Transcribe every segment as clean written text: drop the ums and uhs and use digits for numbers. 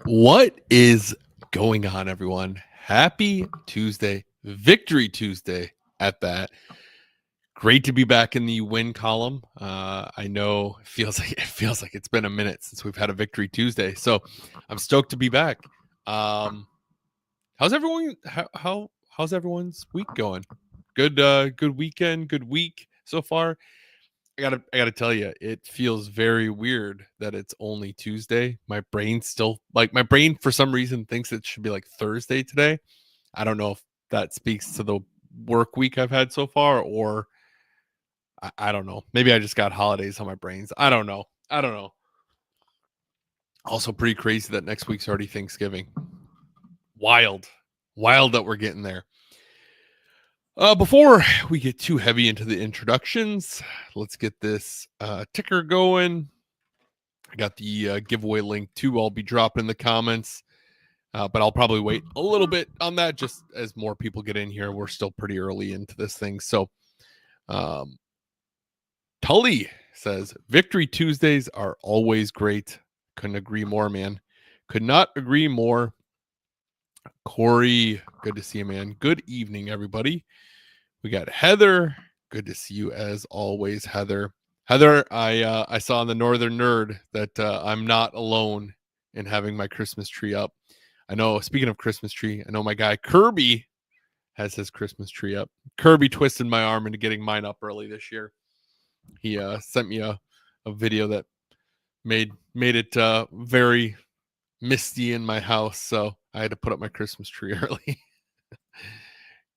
What is going on, everyone? Happy Tuesday, Victory Tuesday at that. Great to be back in the win column. I know it feels like it's been a minute since we've had a Victory Tuesday, so I'm stoked to be back. How's everyone? How's everyone's week going? Good weekend, good week so far. I gotta tell you, it feels very weird that it's only Tuesday. My brain for some reason thinks it should be like Thursday today. I don't know if that speaks to the work week I've had so far, or I don't know. Maybe I just got holidays on my brains. I don't know. Also, pretty crazy that next week's already Thanksgiving. Wild, wild that we're getting there. Before we get too heavy into the introductions, let's get this ticker going. I got the giveaway link too. I'll be dropping in the comments, but I'll probably wait a little bit on that just as more people get in here. We're still pretty early into this thing. So, Tully says, Victory Tuesdays are always great. Couldn't agree more, man. Could not agree more. Corey, good to see you, man. Good evening, everybody. We got Heather. Good to see you as always, Heather. Heather, I saw on the Northern Nerd that I'm not alone in having my Christmas tree up. I know, speaking of Christmas tree, I know my guy Kirby has his Christmas tree up. Kirby twisted my arm into getting mine up early this year. He sent me a video that made it very misty in my house, so I had to put up my Christmas tree early.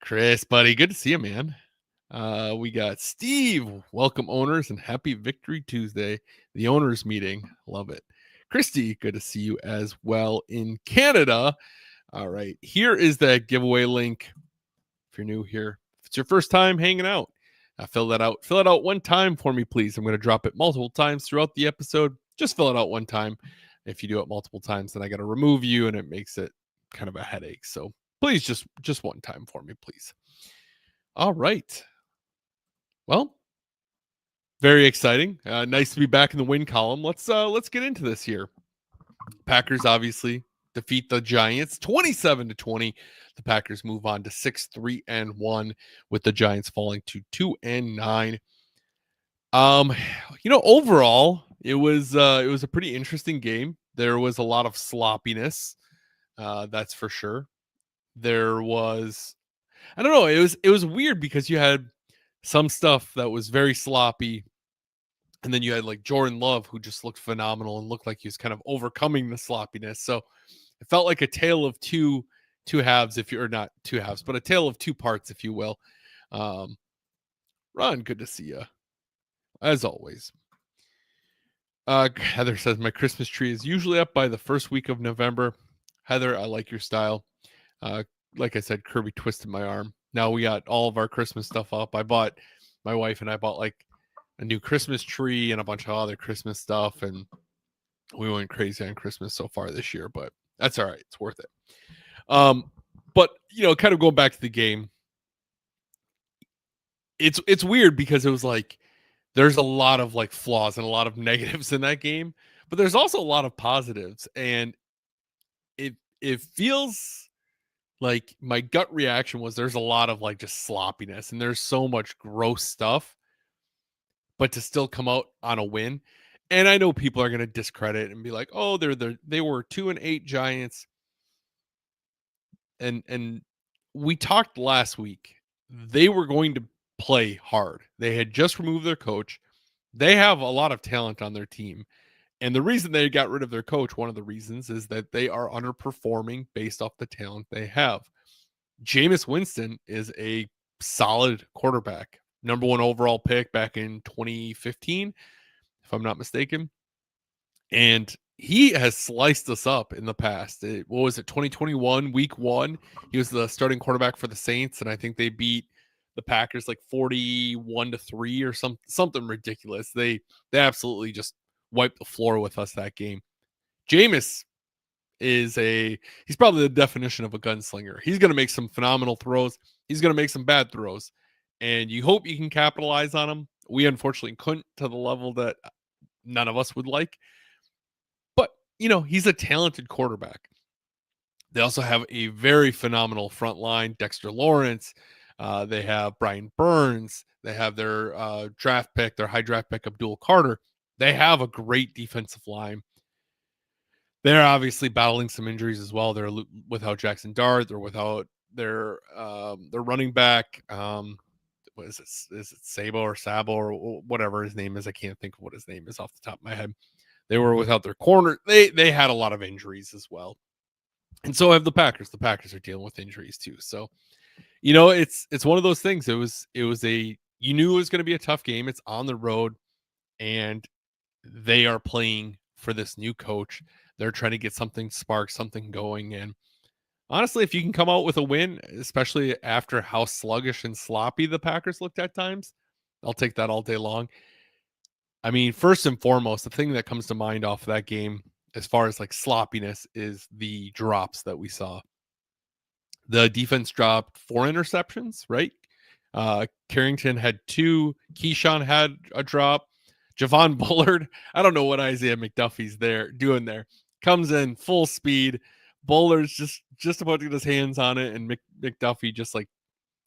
Chris, buddy, good to see you, man. We got Steve. Welcome, owners, and happy Victory Tuesday. The owners meeting. Love it. Christy, good to see you as well in Canada. All right. Here is that giveaway link. If you're new here, if it's your first time hanging out, fill that out. Fill it out one time for me, please. I'm going to drop it multiple times throughout the episode. Just fill it out one time. If you do it multiple times, then I got to remove you, and it makes it kind of a headache. So please, just one time for me, please. All right. Well, Very exciting. Nice to be back in the win column. Let's get into this here. Packers obviously defeat the Giants 27-20. The Packers move on to 6-3-1, with the Giants falling to 2-9. Overall, it was a pretty interesting game. There was a lot of sloppiness, that's for sure. There was, I don't know, it was weird because you had some stuff that was very sloppy, and then you had like Jordan Love, who just looked phenomenal and looked like he was kind of overcoming the sloppiness. So it felt like a tale of two halves, if you're not two halves, but a tale of two parts, if you will. Um, Ron, good to see you as always. Heather says my Christmas tree is usually up by the first week of November. Heather, I like your style. Uh, like I said, Kirby twisted my arm. Now we got all of our Christmas stuff up. My wife and I bought like a new Christmas tree and a bunch of other Christmas stuff, and we went crazy on Christmas so far this year. But that's all right; it's worth it. But kind of going back to the game, it's weird because it was like there's a lot of like flaws and a lot of negatives in that game, but there's also a lot of positives, and it feels like my gut reaction was there's a lot of like just sloppiness and there's so much gross stuff, but to still come out on a win. And I know people are going to discredit and be like, "Oh, they were 2-8 Giants." And we talked last week. They were going to play hard. They had just removed their coach. They have a lot of talent on their team. And the reason they got rid of their coach, one of the reasons, is that they are underperforming based off the talent they have. Jameis Winston is a solid quarterback. Number one overall pick back in 2015, if I'm not mistaken. And he has sliced us up in the past. What was it, 2021, week one? He was the starting quarterback for the Saints, and I think they beat the Packers like 41-3 or something ridiculous. They absolutely just wiped the floor with us that game. Jameis he's probably the definition of a gunslinger. He's going to make some phenomenal throws. He's going to make some bad throws, and you hope you can capitalize on them. We unfortunately couldn't to the level that none of us would like. But, he's a talented quarterback. They also have a very phenomenal front line, Dexter Lawrence. They have Brian Burns. They have their high draft pick, Abdul Carter. They have a great defensive line. They're obviously battling some injuries as well. They're without Jackson Dart. They're without their running back. What is it? Is it Sabo or Sabo or whatever his name is? I can't think of what his name is off the top of my head. They were without their corner. They had a lot of injuries as well, and so have the Packers. The Packers are dealing with injuries too. So, it's one of those things. You knew it was going to be a tough game. It's on the road, and they are playing for this new coach. They're trying to get something sparked, something going. And honestly, if you can come out with a win, especially after how sluggish and sloppy the Packers looked at times, I'll take that all day long. I mean, first and foremost, the thing that comes to mind off of that game, as far as like sloppiness, is the drops that we saw. The defense dropped 4 interceptions, right? Carrington had 2. Keyshawn had a drop. Javon Bullard, I don't know what Isaiah McDuffie's doing there. Comes in full speed. Bullard's just about to get his hands on it, and McDuffie just like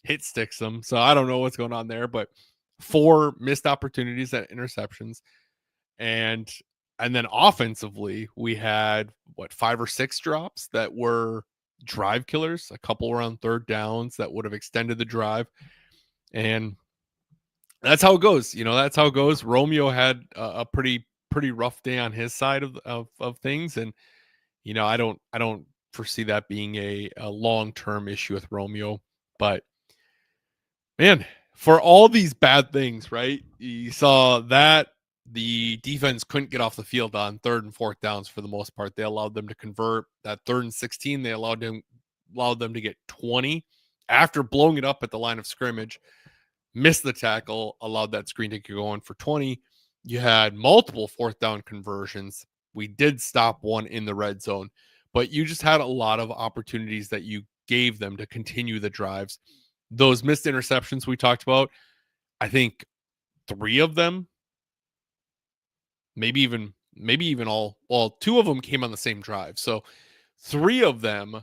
hit sticks him. So I don't know what's going on there, but 4 missed opportunities at interceptions. And then offensively, we had 5 or 6 drops that were drive killers. A couple were on third downs that would have extended the drive. And that's how it goes. That's how it goes. Romeo had a pretty rough day on his side of things. And, I don't foresee that being a long-term issue with Romeo. But man, for all these bad things, right? You saw that the defense couldn't get off the field on 3rd and 4th downs for the most part. They allowed them to convert. That 3rd and 16, they allowed them to get 20 after blowing it up at the line of scrimmage. Missed the tackle, allowed that screen to go on for 20. You had multiple 4th down conversions. We did stop one in the red zone, but you just had a lot of opportunities that you gave them to continue the drives. Those missed interceptions we talked about, I think 3 of them maybe even all. Well, two of them came on the same drive, so three of them,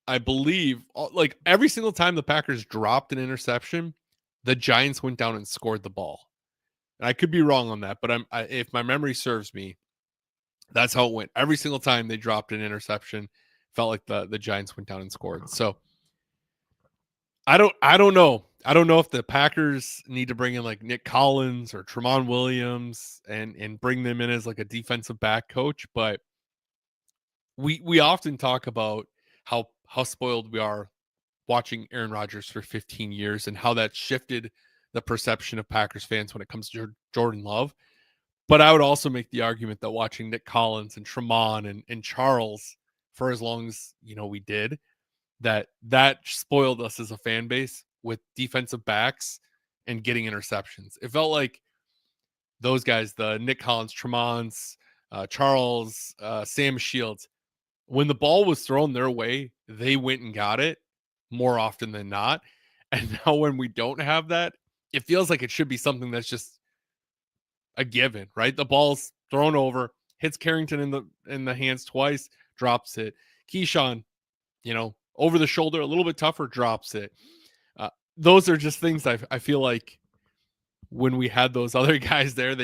I believe, like every single time the Packers dropped an interception, the Giants went down and scored the ball. And I could be wrong on that, but if my memory serves me, that's how it went. Every single time they dropped an interception, felt like the Giants went down and scored. So I don't know. I don't know if the Packers need to bring in like Nick Collins or Tramon Williams and bring them in as like a defensive back coach, but we often talk about how spoiled we are watching Aaron Rodgers for 15 years and how that shifted the perception of Packers fans when it comes to Jordan Love. But I would also make the argument that watching Nick Collins and Tramon and Charles for as long as we did, that spoiled us as a fan base with defensive backs and getting interceptions. It felt like those guys, the Nick Collins, Tremons, Charles, Sam Shields, when the ball was thrown their way, they went and got it more often than not. And now when we don't have that, it feels like it should be something that's just a given, right? The ball's thrown over, hits Carrington in the hands twice, drops it. Keyshawn, over the shoulder, a little bit tougher, drops it. Those are just things I feel like when we had those other guys there,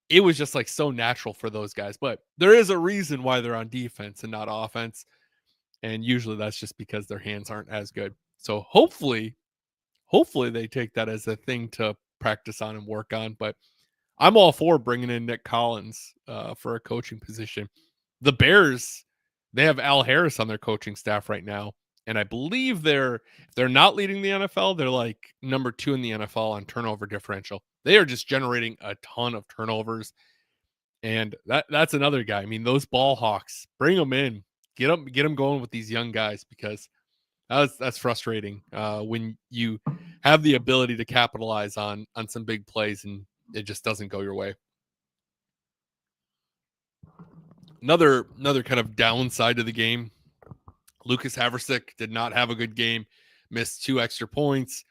it was just like so natural for those guys. But there is a reason why they're on defense and not offense. And usually that's just because their hands aren't as good. So hopefully they take that as a thing to practice on and work on. But I'm all for bringing in Nick Collins for a coaching position. The Bears, they have Al Harris on their coaching staff right now. And I believe if they're not leading the NFL, they're like number 2 in the NFL on turnover differential. They are just generating a ton of turnovers. And that's another guy. I mean, those ball hawks, bring them in, get them going with these young guys, because that's frustrating when you have the ability to capitalize on some big plays and it just doesn't go your way. Another kind of downside of the game, Lucas Haversick did not have a good game, missed 2 extra points.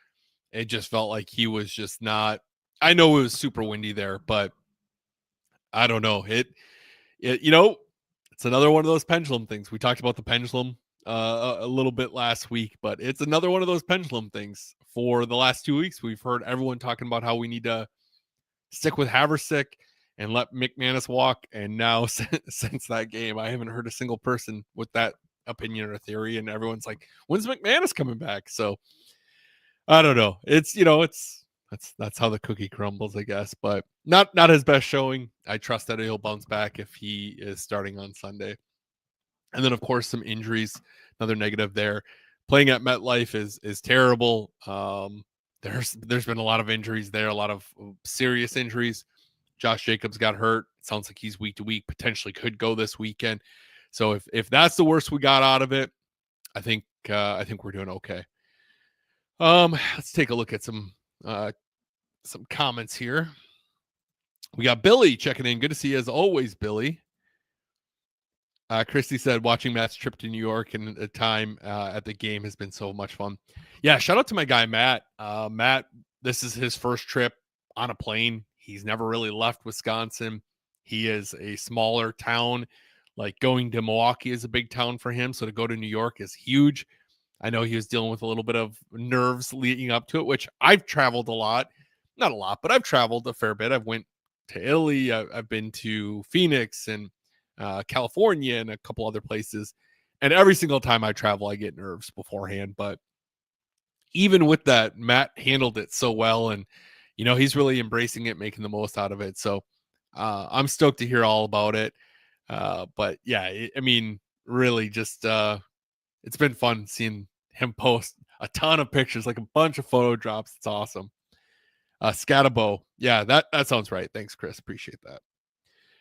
It just felt like he was just not. I know it was super windy there, but I don't know. It's another one of those pendulum things. We talked about the pendulum a little bit last week, but it's another one of those pendulum things. For the last 2 weeks, we've heard everyone talking about how we need to stick with Haversick and let McManus walk. And now since that game, I haven't heard a single person with that opinion or theory. And everyone's like, when's McManus coming back? So I don't know. That's how the cookie crumbles, I guess. But not his best showing. I trust that he'll bounce back if he is starting on Sunday. And then, of course, some injuries. Another negative there. Playing at MetLife is terrible. There's been a lot of injuries there, a lot of serious injuries. Josh Jacobs got hurt. It sounds like he's week to week, potentially could go this weekend. So if that's the worst we got out of it, I think we're doing okay. Let's take a look at some comments here. We got Billy checking in. Good to see you as always, Billy. Christy said, watching Matt's trip to New York and the time at the game has been so much fun. Yeah, shout out to my guy, Matt. Matt, this is his first trip on a plane. He's never really left Wisconsin. He is a smaller town. Like going to Milwaukee is a big town for him. So to go to New York is huge. I know he was dealing with a little bit of nerves leading up to it, which I've traveled a lot. Not a lot, but I've traveled a fair bit. I've went to Italy. I've been to Phoenix and California and a couple other places. And every single time I travel, I get nerves beforehand. But even with that, Matt handled it so well. And, he's really embracing it, making the most out of it. So I'm stoked to hear all about it. But yeah, really just it's been fun seeing him post a ton of pictures, like a bunch of photo drops. It's awesome. Scatabo. Yeah, that sounds right. Thanks, Chris. Appreciate that.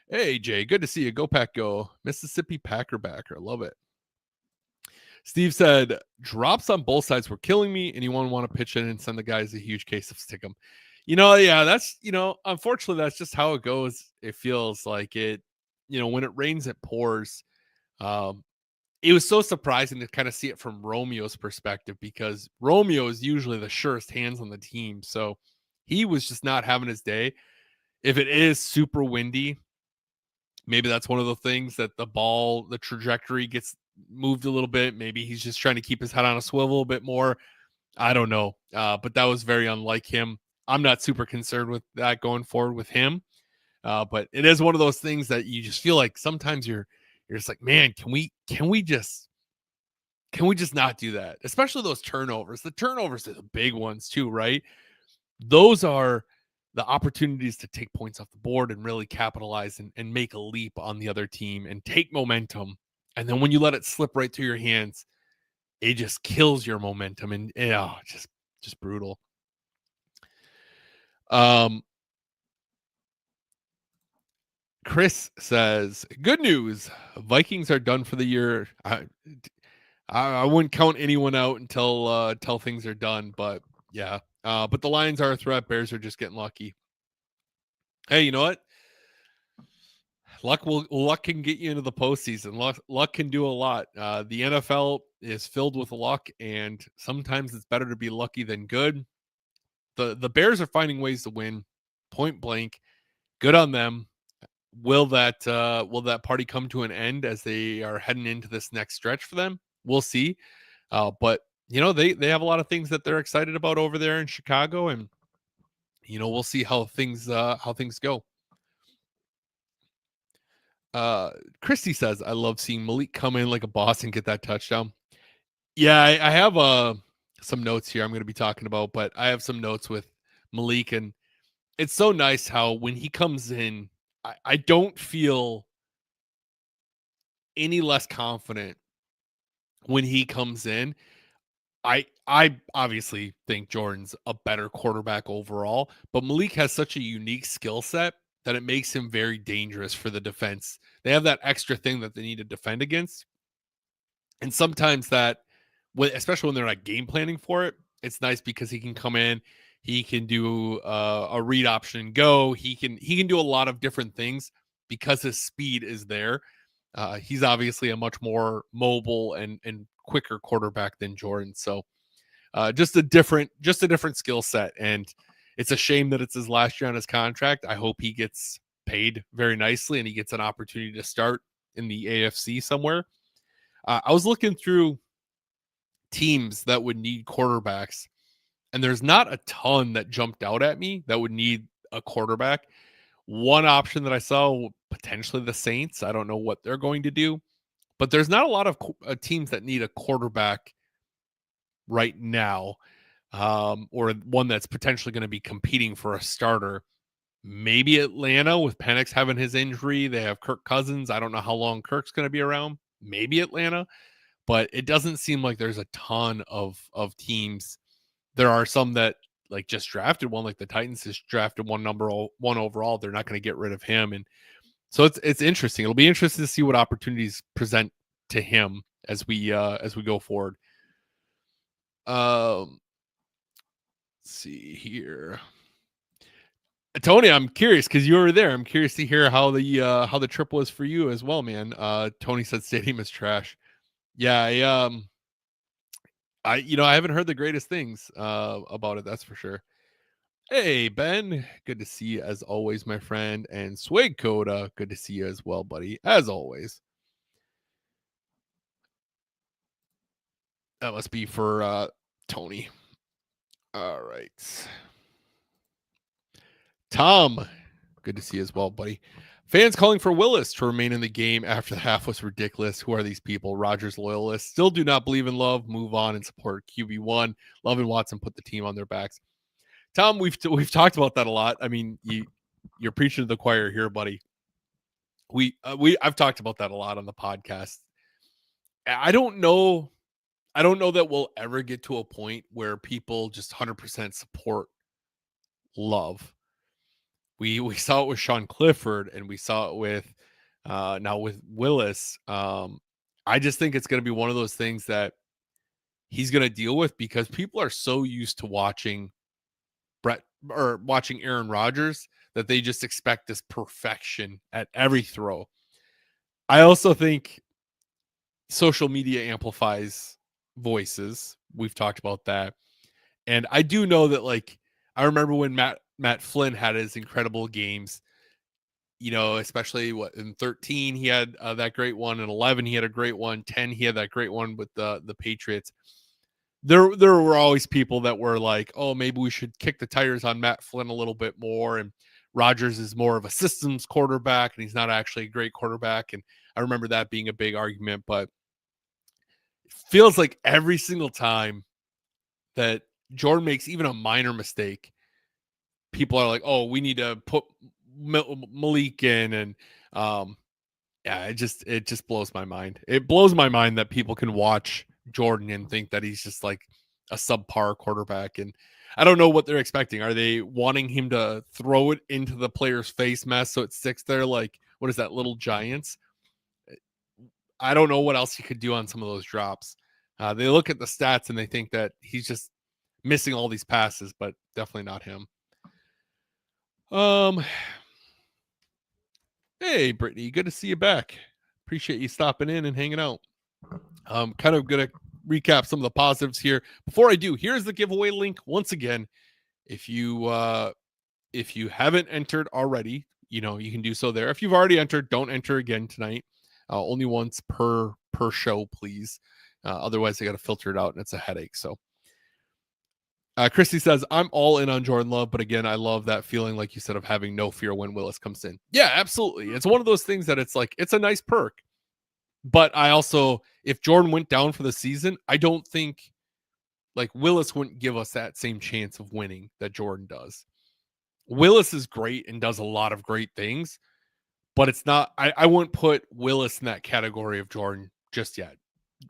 Hey, Jay, good to see you. Go Pack Go. Mississippi Packer backer. Love it. Steve said, drops on both sides were killing me. Anyone want to pitch in and send the guys a huge case of Stickum? Yeah, that's, unfortunately, that's just how it goes. It feels like it, when it rains, it pours. It was so surprising to kind of see it from Romeo's perspective, because Romeo is usually the surest hands on the team. So he was just not having his day. If it is super windy, maybe that's one of the things that the trajectory gets moved a little bit. Maybe he's just trying to keep his head on a swivel a bit more. I don't know. But that was very unlike him. I'm not super concerned with that going forward with him. But it is one of those things that you just feel like sometimes you're just like, man, can we just not do that? Especially those turnovers. The turnovers are the big ones too, right? Those are the opportunities to take points off the board and really capitalize and make a leap on the other team and take momentum. And then when you let it slip right through your hands, it just kills your momentum and yeah, just brutal. Um, Chris says, "Good news, Vikings are done for the year. I wouldn't count anyone out until things are done, but yeah. But the Lions are a threat. Bears are just getting lucky. Hey, you know what? Luck can get you into the postseason. Luck can do a lot. The NFL is filled with luck, and sometimes it's better to be lucky than good. The Bears are finding ways to win, point blank. Good on them. Will that party come to an end as they are heading into this next stretch for them? We'll see. But they have a lot of things that they're excited about over there in Chicago, and we'll see how things go. Uh, Christy says, "I love seeing Malik come in like a boss and get that touchdown." Yeah, I have some notes here I'm going to be talking about, but I have some notes with Malik, and it's so nice how when he comes in, I don't feel any less confident when he comes in. I obviously think Jordan's a better quarterback overall, but Malik has such a unique skill set that it makes him very dangerous for the defense. They have that extra thing that they need to defend against. And sometimes especially when they're not game planning for it, it's nice because he can come in, he can do a read option and go. He can do a lot of different things because his speed is there. He's obviously a much more mobile and quicker quarterback than Jordan. So just a different skill set, and it's a shame that it's his last year on his contract. I hope he gets paid very nicely and he gets an opportunity to start in the AFC somewhere. I was looking through teams that would need quarterbacks, and there's not a ton that jumped out at me that would need a quarterback. One option that I saw, potentially the Saints. I don't know what they're going to do, but there's not a lot of teams that need a quarterback right now, or one that's potentially going to be competing for a starter. Maybe Atlanta with Penix having his injury. They have Kirk Cousins. I don't know how long Kirk's going to be around. Maybe Atlanta, but it doesn't seem like there's a ton of teams. There are some that like just drafted one, like the Titans just drafted one overall. They're not going to get rid of him, and so it's interesting. It'll be interesting to see what opportunities present to him as we go forward. Um, let's see here. Tony, I'm curious because you were there. I'm curious to hear how the trip was for you as well, man. Tony said stadium is trash. Yeah, I haven't heard the greatest things about it. That's for sure. Hey Ben, good to see you as always, my friend. And Swig Coda, good to see you as well, buddy. As always. That must be for Tony. All right. Tom, good to see you as well, buddy. Fans calling for Willis to remain in the game after the half was ridiculous. Who are these people? Rogers loyalists still do not believe in Love. Move on and support QB1. Love and Watson put the team on their backs. Tom, we've talked about that a lot. I mean, you're preaching to the choir here, buddy. I've talked about that a lot on the podcast. I don't know. I don't know that we'll ever get to a point where people just 100% support Love. We saw it with Sean Clifford, and we saw it with now with Willis. I just think it's going to be one of those things that he's going to deal with because people are so used to watching Brett or watching Aaron Rodgers that they just expect this perfection at every throw. I also think social media amplifies voices. We've talked about that. And I do know that like I remember when Matt Flynn had his incredible games, especially in 13 he had that great one, in 11 he had a great one, 10 he had that great one with the Patriots. There were always people that were like, oh, maybe we should kick the tires on Matt Flynn a little bit more, and Rodgers is more of a systems quarterback and he's not actually a great quarterback. And I remember that being a big argument, but it feels like every single time that Jordan makes even a minor mistake, people are like, oh, we need to put Malik in. And yeah, it just blows my mind. It blows my mind that people can watch Jordan and think that he's just like a subpar quarterback. And I don't know what they're expecting. Are they wanting him to throw it into the player's face mask so it sticks there like, what is that, Little Giants? I don't know what else he could do on some of those drops. They look at the stats and they think that he's just missing all these passes, but definitely not him. Hey, Brittany, good to see you back. Appreciate you stopping in and hanging out. I'm kind of going to recap some of the positives here. Before I do, here's the giveaway link once again. If you haven't entered already, you can do so there. If you've already entered, don't enter again tonight. Only once per show, please. Otherwise, I got to filter it out, and it's a headache. So, Christy says, I'm all in on Jordan Love, but again, I love that feeling, like you said, of having no fear when Willis comes in. Yeah, absolutely. It's one of those things that it's like, it's a nice perk. But I also, if Jordan went down for the season, I don't think like Willis wouldn't give us that same chance of winning that Jordan does. Willis is great and does a lot of great things, but it's not, I wouldn't put Willis in that category of Jordan just yet.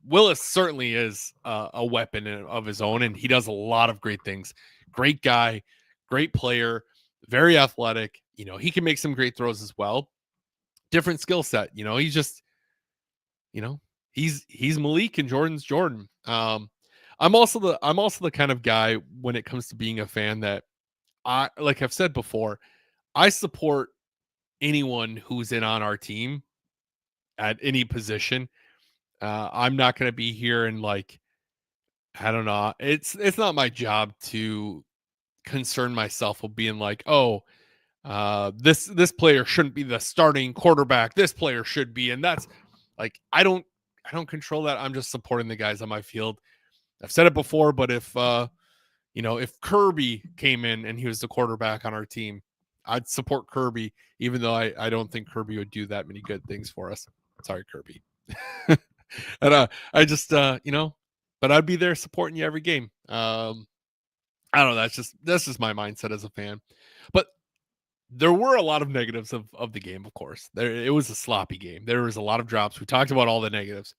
Willis certainly is a weapon of his own, and he does a lot of great things. Great guy, great player, very athletic. He can make some great throws as well. Different skill set. He's just, he's Malik and Jordan's Jordan. I'm also the kind of guy when it comes to being a fan that like I've said before, I support anyone who's in on our team at any position. I'm not going to be here and like, I don't know. It's not my job to concern myself with being like, oh, this player shouldn't be the starting quarterback. This player should be, and that's like, I don't control that. I'm just supporting the guys on my field. I've said it before, but if if Kirby came in and he was the quarterback on our team, I'd support Kirby, even though I don't think Kirby would do that many good things for us. Sorry, Kirby. And I just but I'd be there supporting you every game. I don't know. That's just my mindset as a fan. But there were a lot of negatives of the game, of course. It was a sloppy game. There was a lot of drops. We talked about all the negatives,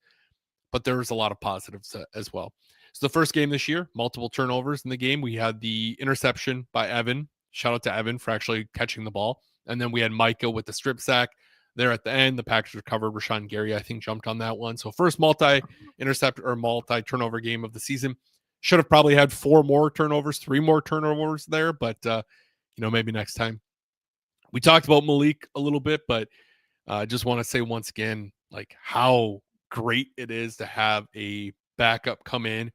but there was a lot of positives as well. So the first game this year, multiple turnovers in the game. We had the interception by Evan. Shout out to Evan for actually catching the ball. And then we had Micah with the strip sack there at the end. The Packers recovered. Rashawn Gary, I think, jumped on that one. So first multi-intercept or multi-turnover game of the season. Should have probably had 3 more turnovers there, but maybe next time. We talked about Malik a little bit, but I just want to say once again, like how great it is to have a backup come in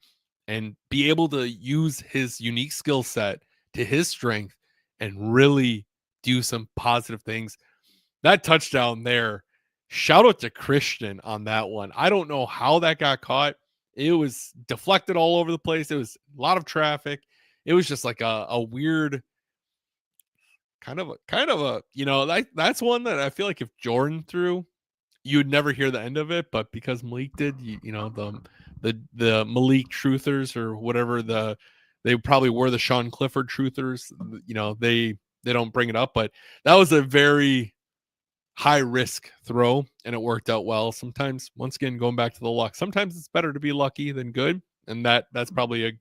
and be able to use his unique skill set to his strength and really do some positive things. That touchdown there, shout out to Christian on that one. I don't know how that got caught. It was deflected all over the place. It was a lot of traffic. It was just like a weird kind of a that's one that I feel like if Jordan threw, you would never hear the end of it, but because Malik did, the Malik truthers or whatever, they probably were the Sean Clifford truthers, they don't bring it up, but that was a very high risk throw and it worked out well. Sometimes, once again, going back to the luck, sometimes it's better to be lucky than good, and that's probably a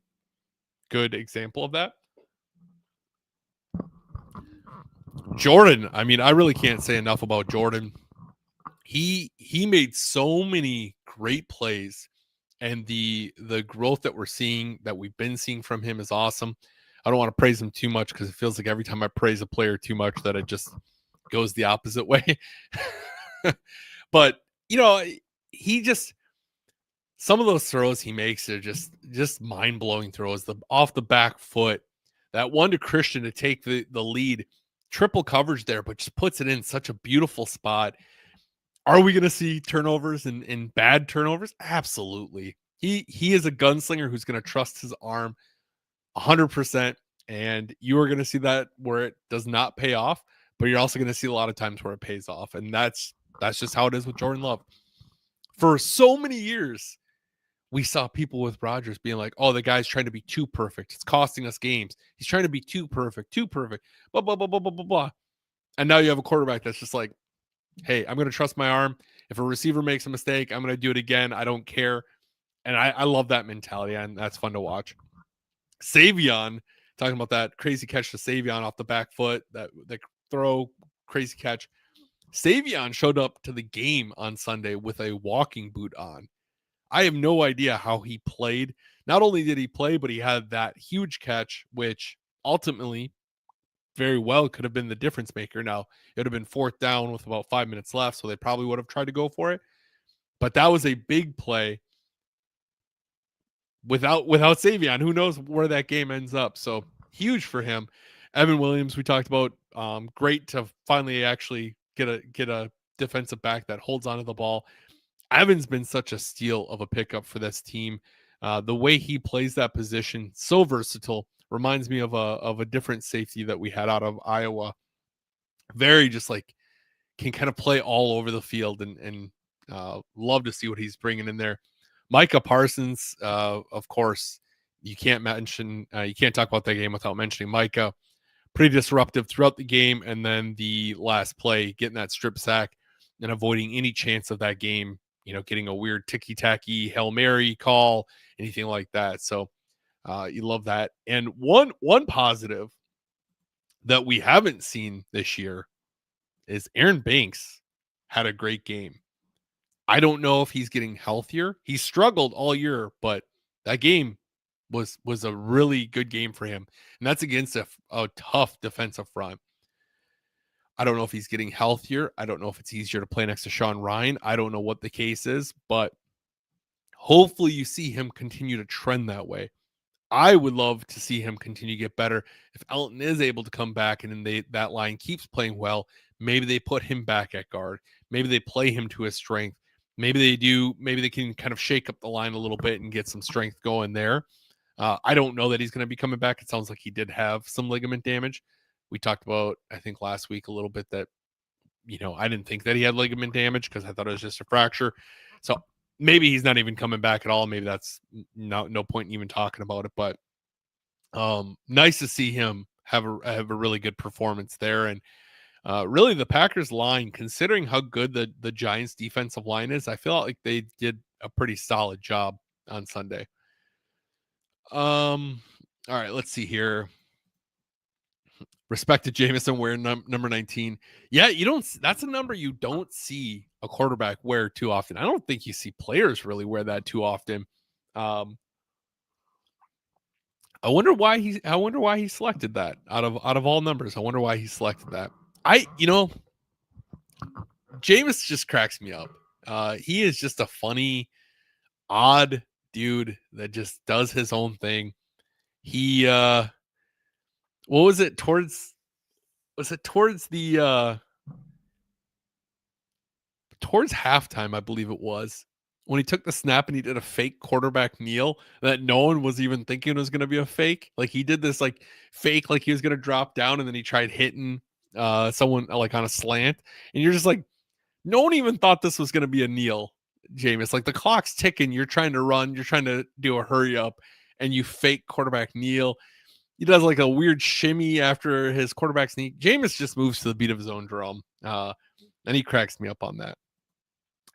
good example of that. Jordan, I mean, I really can't say enough about Jordan. He made so many great plays, and the growth that we've been seeing from him is awesome. I don't want to praise him too much because it feels like every time I praise a player too much that it just goes the opposite way. But he just, some of those throws he makes are just mind-blowing throws. The off the back foot, That one to Christian to take the lead. Triple coverage there, but just puts it in such a beautiful spot. Are we going to see turnovers and bad turnovers? Absolutely. He is a gunslinger who's going to trust his arm 100%, and you are going to see that where it does not pay off, but you're also going to see a lot of times where it pays off, and that's just how it is with Jordan Love. For so many years, we saw people with Rodgers being like, "Oh, the guy's trying to be too perfect. It's costing us games. He's trying to be too perfect, blah blah blah blah blah blah blah." And now you have a quarterback that's just like, "Hey, I'm going to trust my arm. If a receiver makes a mistake, I'm going to do it again. I don't care." And I love that mentality, and that's fun to watch. Savion, talking about that crazy catch to Savion off the back foot, that throw, crazy catch. Savion showed up to the game on Sunday with a walking boot on. I have no idea how he played. Not only did he play, but he had that huge catch, which ultimately very well could have been the difference maker. Now, it would have been 4th down with about 5 minutes left, so they probably would have tried to go for it. But that was a big play. Without Savion, who knows where that game ends up? So huge for him. Evan Williams, we talked about. Great to finally actually get a defensive back that holds onto the ball. Evan's been such a steal of a pickup for this team. The way he plays that position, so versatile, reminds me of a different safety that we had out of Iowa. Very just like can kind of play all over the field, and love to see what he's bringing in there. Micah Parsons, of course, you can't talk about that game without mentioning Micah. Pretty disruptive throughout the game, and then the last play, getting that strip sack and avoiding any chance of that game, getting a weird ticky-tacky Hail Mary call, anything like that. So you love that. And one positive that we haven't seen this year is Aaron Banks had a great game. I don't know if he's getting healthier. He struggled all year, but that game was a really good game for him. And that's against a tough defensive front. I don't know if he's getting healthier. I don't know if it's easier to play next to Sean Ryan. I don't know what the case is, but hopefully you see him continue to trend that way. I would love to see him continue to get better. If Elton is able to come back and then that line keeps playing well, maybe they put him back at guard. Maybe they play him to his strength. Maybe they can kind of shake up the line a little bit and get some strength going there. I don't know that he's going to be coming back. It sounds like he did have some ligament damage. We talked about, I think last week a little bit that, I didn't think that he had ligament damage because I thought it was just a fracture. So maybe he's not even coming back at all. Maybe that's no point in even talking about it, but nice to see him have a really good performance there. And really the Packers line, considering how good the Giants defensive line is, I feel like they did a pretty solid job on Sunday. All right, let's see here. Respect to Jameson wearing number 19. Yeah, that's a number you don't see a quarterback wear too often. I don't think you see players really wear that too often. I wonder why he selected that out of all numbers. I wonder why he selected that. Jameis just cracks me up. He is just a funny, odd dude that just does his own thing. He what was it towards the towards halftime, I believe it was, when he took the snap and he did a fake quarterback kneel that no one was even thinking was going to be a fake. Like he did this like fake, like he was going to drop down, and then he tried hitting someone like on a slant, and you're just like, no one even thought this was going to be a kneel, Jameis. Like the clock's ticking, you're trying to run, you're trying to do a hurry up, and you fake quarterback kneel. He does like a weird shimmy after his quarterback sneak. Jameis just moves to the beat of his own drum, and he cracks me up on that.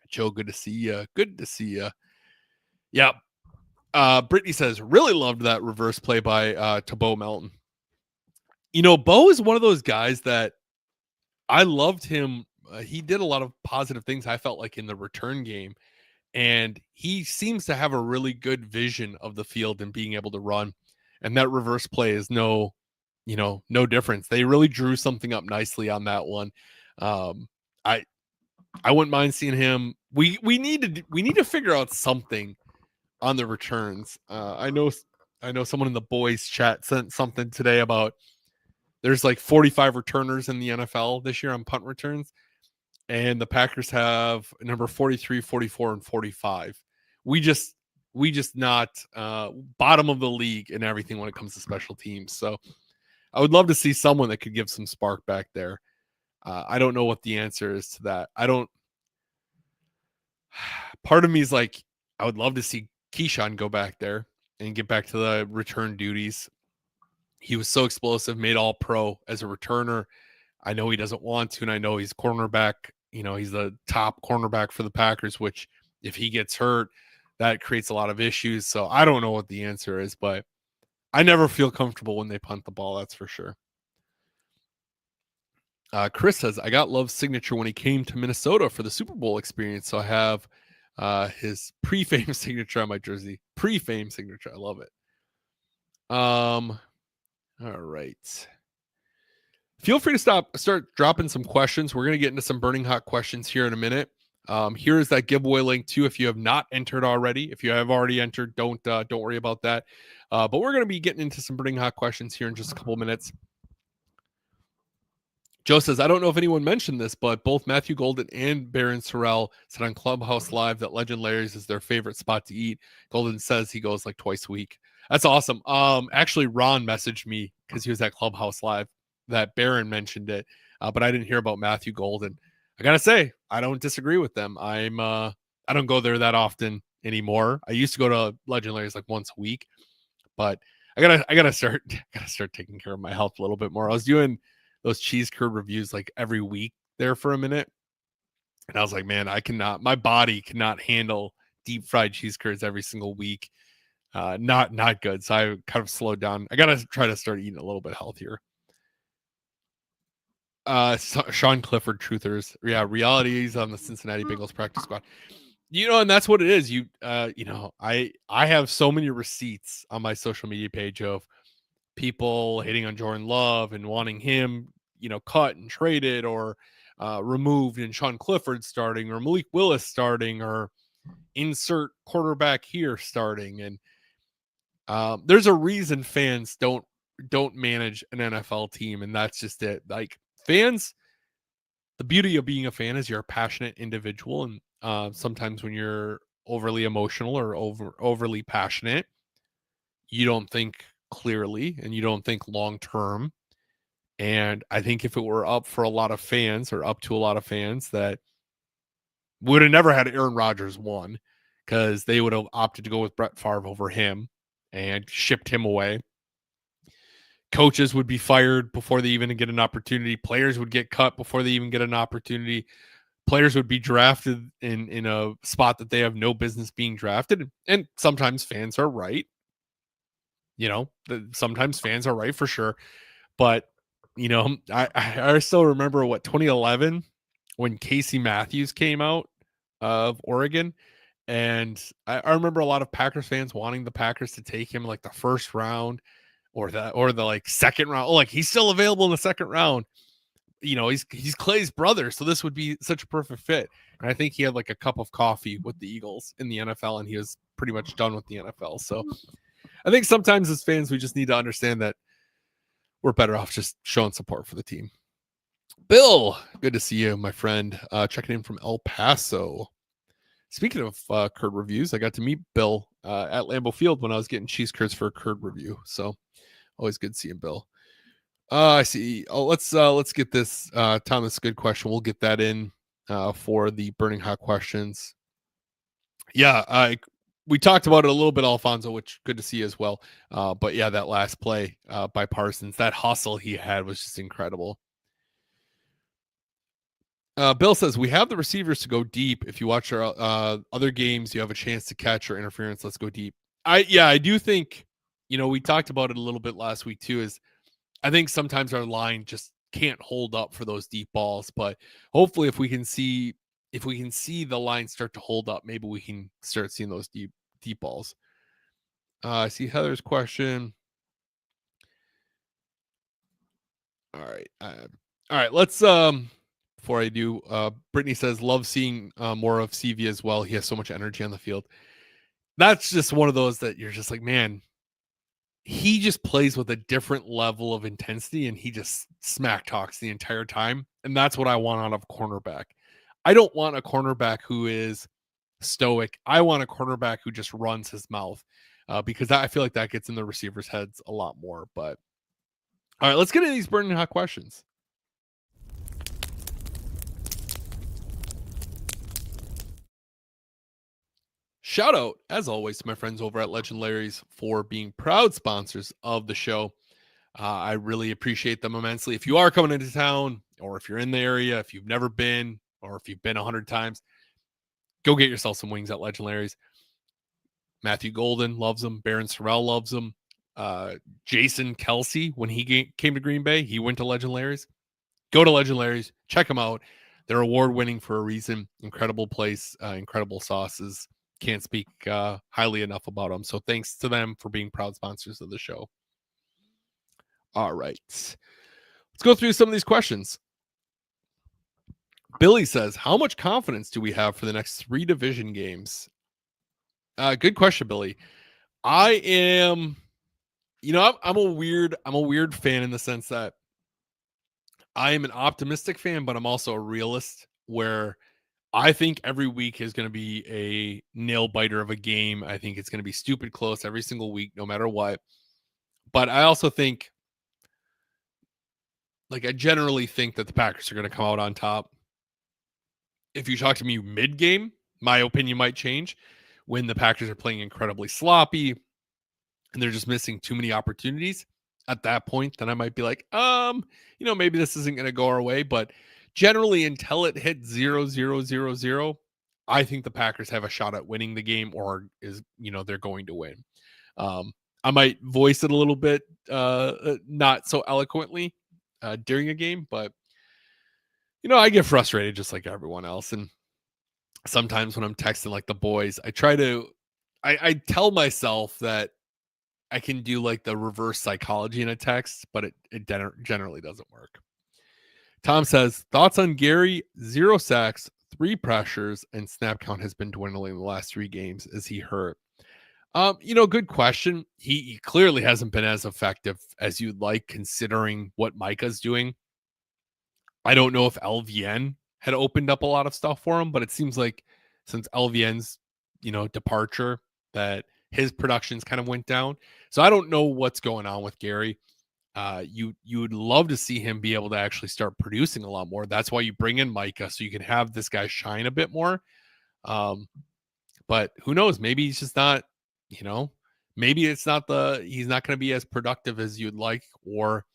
Joe, good to see you. Good to see you. Yeah. Brittany says, really loved that reverse play by to Bo Melton. Bo is one of those guys that I loved him. He did a lot of positive things, I felt like, in the return game. And he seems to have a really good vision of the field and being able to run. And that reverse play is no difference. They really drew something up nicely on that one. I wouldn't mind seeing him. We need to figure out something on the returns. I know I know someone in the boys chat sent something today about there's like 45 returners in the NFL this year on punt returns, and the Packers have number 43, 44, and 45. We just not bottom of the league in everything when it comes to special teams. So I would love to see someone that could give some spark back there. I don't know what the answer is to that. I don't. Part of me is like, I would love to see Keyshawn go back there and get back to the return duties. He was so explosive, made all pro as a returner. I know he doesn't want to, and I know he's cornerback. He's the top cornerback for the Packers, which if he gets hurt, that creates a lot of issues. So I don't know what the answer is, but I never feel comfortable when they punt the ball. That's for sure. Chris says, I got Love's signature when he came to Minnesota for the Super Bowl experience. So I have his pre-fame signature on my jersey. Pre-fame signature. I love it. All right. Feel free to start dropping some questions. We're going to get into some burning hot questions here in a minute. Here is that giveaway link too. If you have not entered already, if you have already entered, don't worry about that. But we're going to be getting into some burning hot questions here in just a couple minutes. Joe says, I don't know if anyone mentioned this, but both Matthew Golden and Baron Sorrell said on Clubhouse Live that Legend Larry's is their favorite spot to eat. Golden says he goes like twice a week. That's awesome. Actually, Ron messaged me because he was at Clubhouse Live that Baron mentioned it, but I didn't hear about Matthew Golden. I gotta say, I don't disagree with them. I don't go there that often anymore. I used to go to Legend Larry's like once a week, but I gotta start taking care of my health a little bit more. I was doing those cheese curd reviews like every week there for a minute. And I was like, man, my body cannot handle deep fried cheese curds every single week. Not good. So I kind of slowed down. I got to try to start eating a little bit healthier. Sean Clifford truthers. Yeah. Realities on the Cincinnati Bengals practice squad. And that's what it is. I have so many receipts on my social media page of people hating on Jordan Love and wanting him, cut and traded or removed, and Sean Clifford starting or Malik Willis starting or insert quarterback here starting. And there's a reason fans don't manage an NFL team, and that's just it. Like fans, the beauty of being a fan is you're a passionate individual, and sometimes when you're overly emotional or overly passionate, you don't think clearly and you don't think long term. And I think if it were up for a lot of fans or up to a lot of fans, that would have never had Aaron Rodgers won, because they would have opted to go with Brett Favre over him and shipped him away. Coaches would be fired before they even get an opportunity. Players would get cut before they even get an opportunity. Players would be drafted in a spot that they have no business being drafted. And sometimes fans are right. Sometimes fans are right for sure. But, I still remember 2011 when Casey Matthews came out of Oregon. And I remember a lot of Packers fans wanting the Packers to take him like the first round or the like second round. Oh, like he's still available in the second round. He's Clay's brother, so this would be such a perfect fit. And I think he had like a cup of coffee with the Eagles in the NFL, and he was pretty much done with the NFL. So I think sometimes as fans, we just need to understand that we're better off just showing support for the team. Bill, good to see you, my friend. Checking in from El Paso. Speaking of curd reviews, I got to meet Bill at Lambeau Field when I was getting cheese curds for a curd review. So always good seeing Bill. I see. Oh, let's get this. Thomas, good question. We'll get that in for the burning hot questions. Yeah, we talked about it a little bit, Alfonso, which good to see as well. But yeah, that last play by Parsons, that hustle he had was just incredible. Bill says, we have the receivers to go deep. If you watch our other games, you have a chance to catch or interference. Let's go deep. I do think, we talked about it a little bit last week too, is I think sometimes our line just can't hold up for those deep balls, but hopefully if we can see the line start to hold up, maybe we can start seeing those deep balls. I see Heather's question. All right. Let's before I do, Brittany says, love seeing more of CV as well. He has so much energy on the field. That's just one of those that you're just like, man, he just plays with a different level of intensity and he just smack talks the entire time. And that's what I want out of cornerback. I don't want a cornerback who is stoic. I want a cornerback who just runs his mouth because I feel like that gets in the receivers' heads a lot more. But all right, let's get into these burning hot questions. Shout out, as always, to my friends over at Legend Larry's for being proud sponsors of the show. I really appreciate them immensely. If you are coming into town, or if you're in the area, if you've never been, or if you've been 100 times, go get yourself some wings at Legend Larry's. Matthew Golden loves them. Baron Sorrell loves them. Jason Kelsey, when he came to Green Bay, he went to Legend Larry's. Go to Legend Larry's. Check them out. They're award winning for a reason. Incredible place, incredible sauces. Can't speak highly enough about them. So thanks to them for being proud sponsors of the show. All right. Let's go through some of these questions. Billy says, how much confidence do we have for the next 3 division games? Good question, Billy. I am, I'm a weird fan in the sense that I am an optimistic fan, but I'm also a realist where I think every week is going to be a nail biter of a game. I think it's going to be stupid close every single week, no matter what. But I also think, I generally think that the Packers are going to come out on top. If you talk to me mid-game, my opinion might change when the Packers are playing incredibly sloppy and they're just missing too many opportunities. At that point, then I might be like, maybe this isn't going to go our way. But generally, until it hits 0-0-0-0, I think the Packers have a shot at winning the game, or they're going to win. I might voice it a little bit, not so eloquently during a game, but I get frustrated just like everyone else. And sometimes when I'm texting like the boys, I tell myself that I can do like the reverse psychology in a text, but it generally doesn't work. Tom says, thoughts on Gary? 0 sacks, 3 pressures, and snap count has been dwindling the last 3 games. Is he hurt? Good question. He clearly hasn't been as effective as you'd like, considering what Micah's doing. I don't know if LVN had opened up a lot of stuff for him, but it seems like since LVN's, departure, that his productions kind of went down. So I don't know what's going on with Gary. You would love to see him be able to actually start producing a lot more. That's why you bring in Micah, so you can have this guy shine a bit more. But who knows? Maybe he's just not, maybe he's not going to be as productive as you'd like, or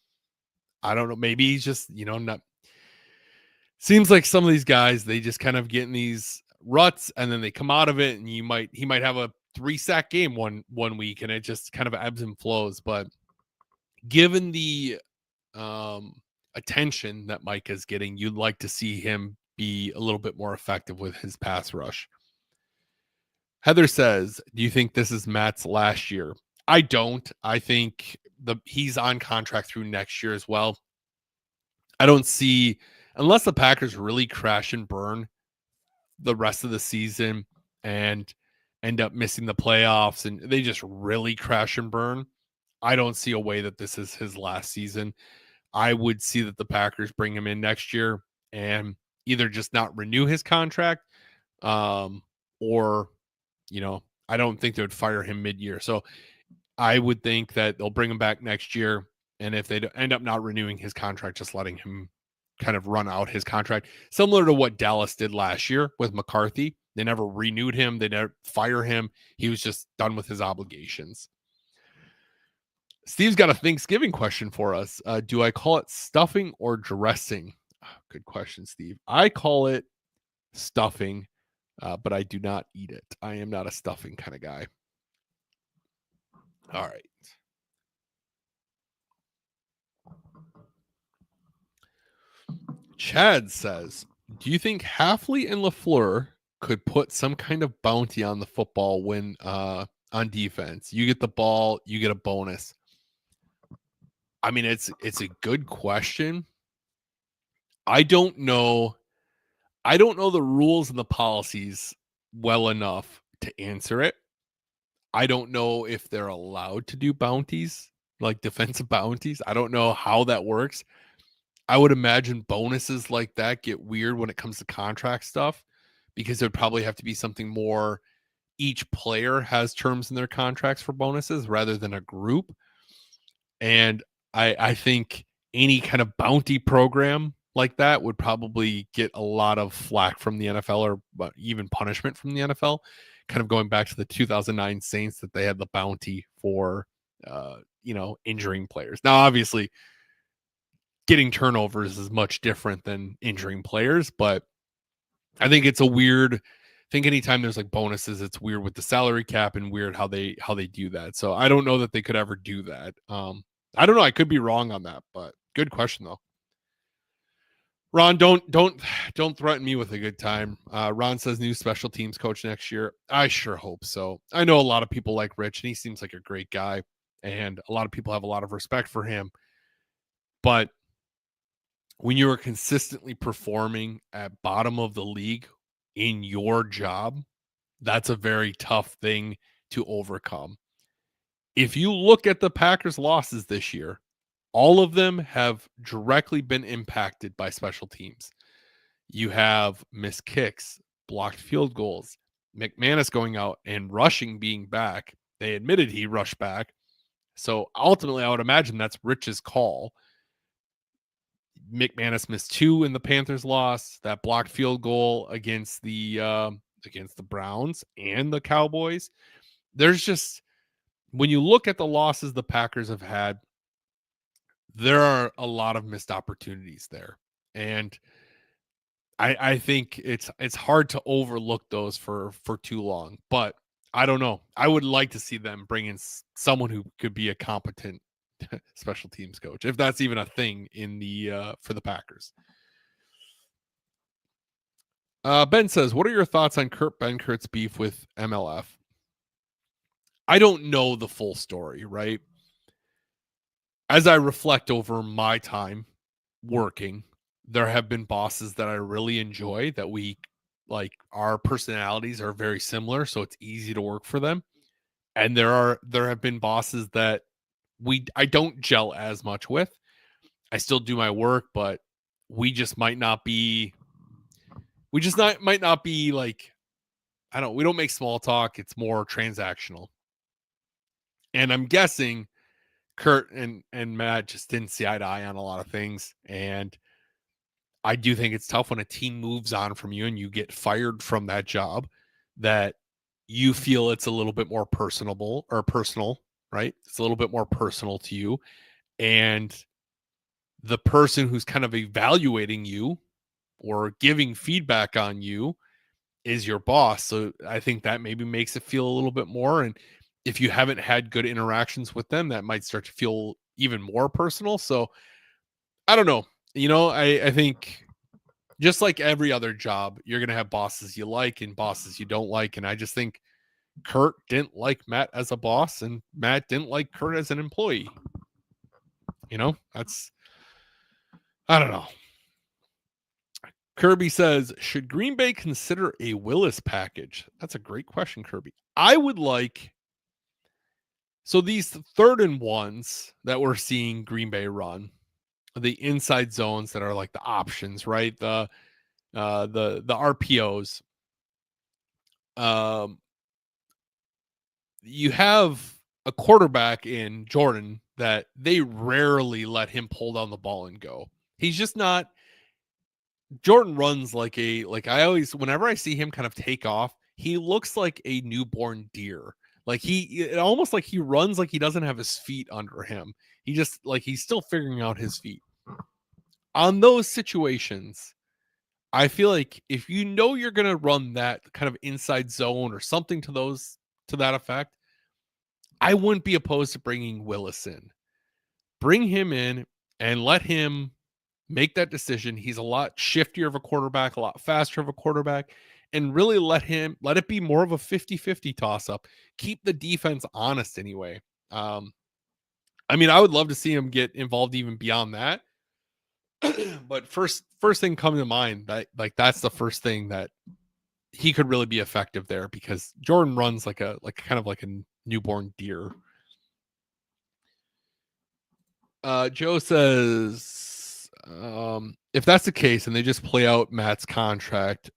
I don't know. Maybe he's just, not. Seems like some of these guys, they just kind of get in these ruts and then they come out of it, and he might have a 3-sack game one week, and it just kind of ebbs and flows. But given the attention that Mike is getting, you'd like to see him be a little bit more effective with his pass rush. Heather says, do you think this is Matt's last year? I don't. I think he's on contract through next year as well. I don't see, unless the Packers really crash and burn the rest of the season and end up missing the playoffs and they just really crash and burn, I don't see a way that this is his last season. I would see that the Packers bring him in next year and either just not renew his contract, or, I don't think they would fire him mid-year. So I would think that they'll bring him back next year. And if they end up not renewing his contract, just letting him kind of run out his contract, similar to what Dallas did last year with McCarthy. They never renewed him. They never fire him. He was just done with his obligations. Steve's got a Thanksgiving question for us. Do I call it stuffing or dressing? Oh, good question, Steve. I call it stuffing, but I do not eat it. I am not a stuffing kind of guy. All right. Chad says, do you think Halfley and LaFleur could put some kind of bounty on the football when on defense? You get the ball, you get a bonus. I mean, it's a good question. I don't know the rules and the policies well enough to answer it. I don't know if they're allowed to do bounties, like defensive bounties. I don't know how that works. I would imagine bonuses like that get weird when it comes to contract stuff because it would probably have to be something more each player has terms in their contracts for bonuses rather than a group. And I think any kind of bounty program like that would probably get a lot of flack from the NFL or even punishment from the NFL. Kind of going back to the 2009 Saints that they had the bounty for, injuring players. Now, obviously, getting turnovers is much different than injuring players, but I think it's a weird. I think anytime there's like bonuses, it's weird with the salary cap and weird how they do that. So I don't know that they could ever do that. I don't know. I could be wrong on that, but good question though. Ron, don't threaten me with a good time. Ron says new special teams coach next year. I sure hope so. I know a lot of people like Rich, and he seems like a great guy, and a lot of people have a lot of respect for him. But when you are consistently performing at bottom of the league in your job, that's a very tough thing to overcome. If you look at the Packers' losses this year, all of them have directly been impacted by special teams. You have missed kicks, blocked field goals, McManus going out and rushing being back. They admitted he rushed back. So ultimately, I would imagine that's Rich's call. McManus missed 2 in the Panthers loss. That blocked field goal against the Browns and the Cowboys. There's just, when you look at the losses the Packers have had, there are a lot of missed opportunities there. And I think it's hard to overlook those for too long. But I don't know. I would like to see them bring in someone who could be a competent special teams coach, if that's even a thing in the for the Packers. Ben says, what are your thoughts on Kurt Benkurt's beef with MLF? I don't know the full story, right? As I reflect over my time working, there have been bosses that I really enjoy that we like, our personalities are very similar, so it's easy to work for them. And there have been bosses that I don't gel as much with. I still do my work, but we just might not be might not be like, we don't make small talk. It's more transactional. And I'm guessing Kurt and Matt just didn't see eye to eye on a lot of things. And I do think it's tough when a team moves on from you and you get fired from that job, that you feel it's a little bit more personal, right? It's a little bit more personal to you. And the person who's kind of evaluating you or giving feedback on you is your boss. So I think that maybe makes it feel a little bit more. And if you haven't had good interactions with them, that might start to feel even more personal. So I don't know. I think just like every other job, you're going to have bosses you like and bosses you don't like. And I just think Kurt didn't like Matt as a boss and Matt didn't like Kurt as an employee. I don't know. Kirby says, should Green Bay consider a Willis package? That's a great question, Kirby. I would like, so these 3rd and 1s that we're seeing Green Bay run, the inside zones that are like the options, right? The RPOs. You have a quarterback in Jordan that they rarely let him pull down the ball and go. He's just not. Jordan runs like whenever I see him kind of take off, he looks like a newborn deer. Like almost like he runs like he doesn't have his feet under him. He just like he's still figuring out his feet. On those situations, I feel like if you're going to run that kind of inside zone or something to that effect, I wouldn't be opposed to bringing Willis in. Bring him in and let him make that decision. He's a lot shiftier of a quarterback, a lot faster of a quarterback, and really let it be more of a 50-50 toss up. Keep the defense honest anyway. I would love to see him get involved even beyond that. But first thing coming to mind, that's the first thing that he could really be effective there, because Jordan runs like a kind of like newborn deer. Joe says, if that's the case and they just play out Matt's contract,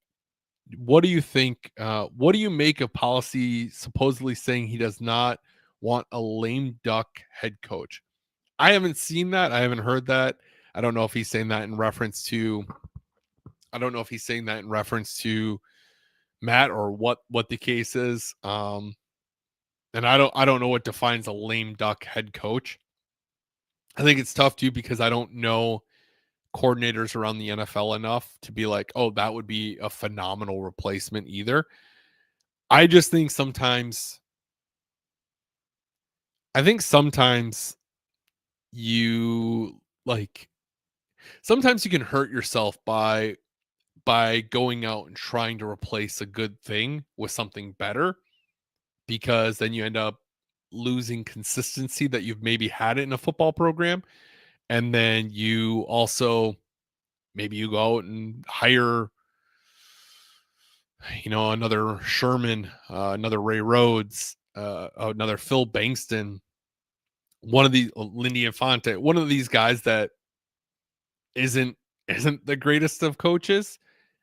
what do you think? What do you make of policy supposedly saying he does not want a lame duck head coach? I haven't seen that. I haven't heard that. I don't know if he's saying that in reference to. I don't know if he's saying that in reference to Matt or what the case is. And I don't know what defines a lame duck head coach. I think it's tough too because I don't know coordinators around the NFL enough to be like, oh, that would be a phenomenal replacement either. I just think sometimes you like sometimes you can hurt yourself by going out and trying to replace a good thing with something better, because then you end up losing consistency that you've maybe had it in a football program. And then you also maybe you go out and hire, another Sherman, another Ray Rhodes, another Phil Bankston, one of these Lindy Infante, one of these guys that isn't isn't the greatest of coaches,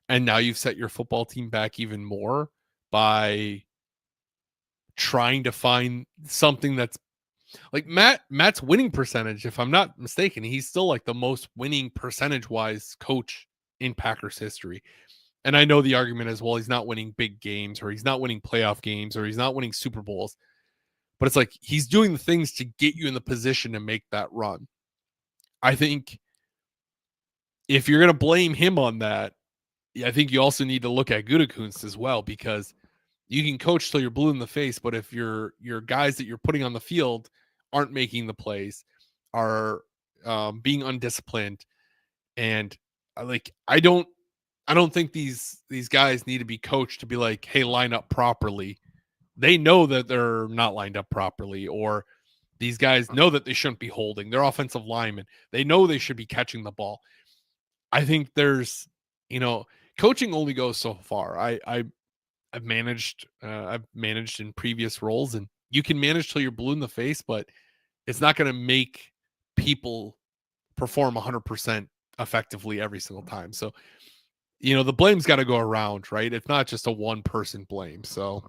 and now you've set your football team back even more by trying to find something that's like Matt's winning percentage, if I'm not mistaken, he's still like the most winning percentage wise coach in Packers history. And I know the argument is, well, he's not winning big games, or he's not winning playoff games, or he's not winning Super Bowls. But it's like he's doing the things to get you in the position to make that run. I think if you're going to blame him on that, I think you also need to look at Gutekunst as well, because you can coach till you're blue in the face, but if your guys that you're putting on the field aren't making the plays, are being undisciplined, and I don't think these guys need to be coached to be like, hey, line up properly. They know that they're not lined up properly, or these guys know that they shouldn't be holding. They're offensive linemen. They know they should be catching the ball. I think there's, coaching only goes so far. I've managed in previous roles, and you can manage till you're blue in the face, but it's not going to make people perform 100% effectively every single time. So, the blame's got to go around, right? It's not just a one person blame. So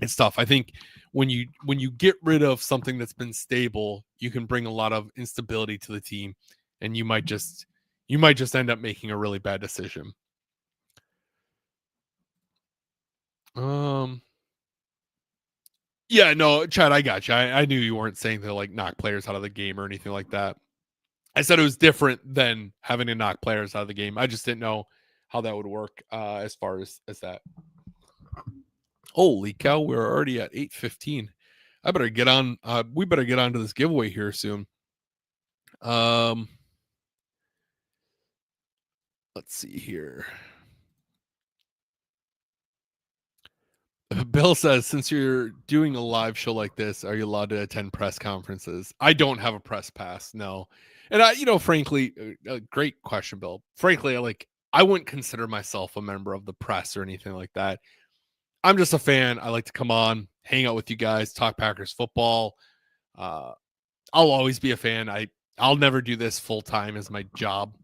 it's tough. I think when you get rid of something that's been stable, you can bring a lot of instability to the team, and you might just end up making a really bad decision. Yeah, no, Chad, I got you. I knew you weren't saying to like knock players out of the game or anything like that. I said it was different than having to knock players out of the game. I just didn't know how that would work as far as that. Holy cow, we're already at 8:15. I better get on. We better get on to this giveaway here soon. Let's see here. Bill says, since you're doing a live show like this, are you allowed to attend press conferences? I don't have a press pass, no. And frankly, great question, Bill. Frankly, I wouldn't consider myself a member of the press or anything like that. I'm just a fan. I like to come on, hang out with you guys, talk Packers football. I'll always be a fan. I'll never do this full time as my job.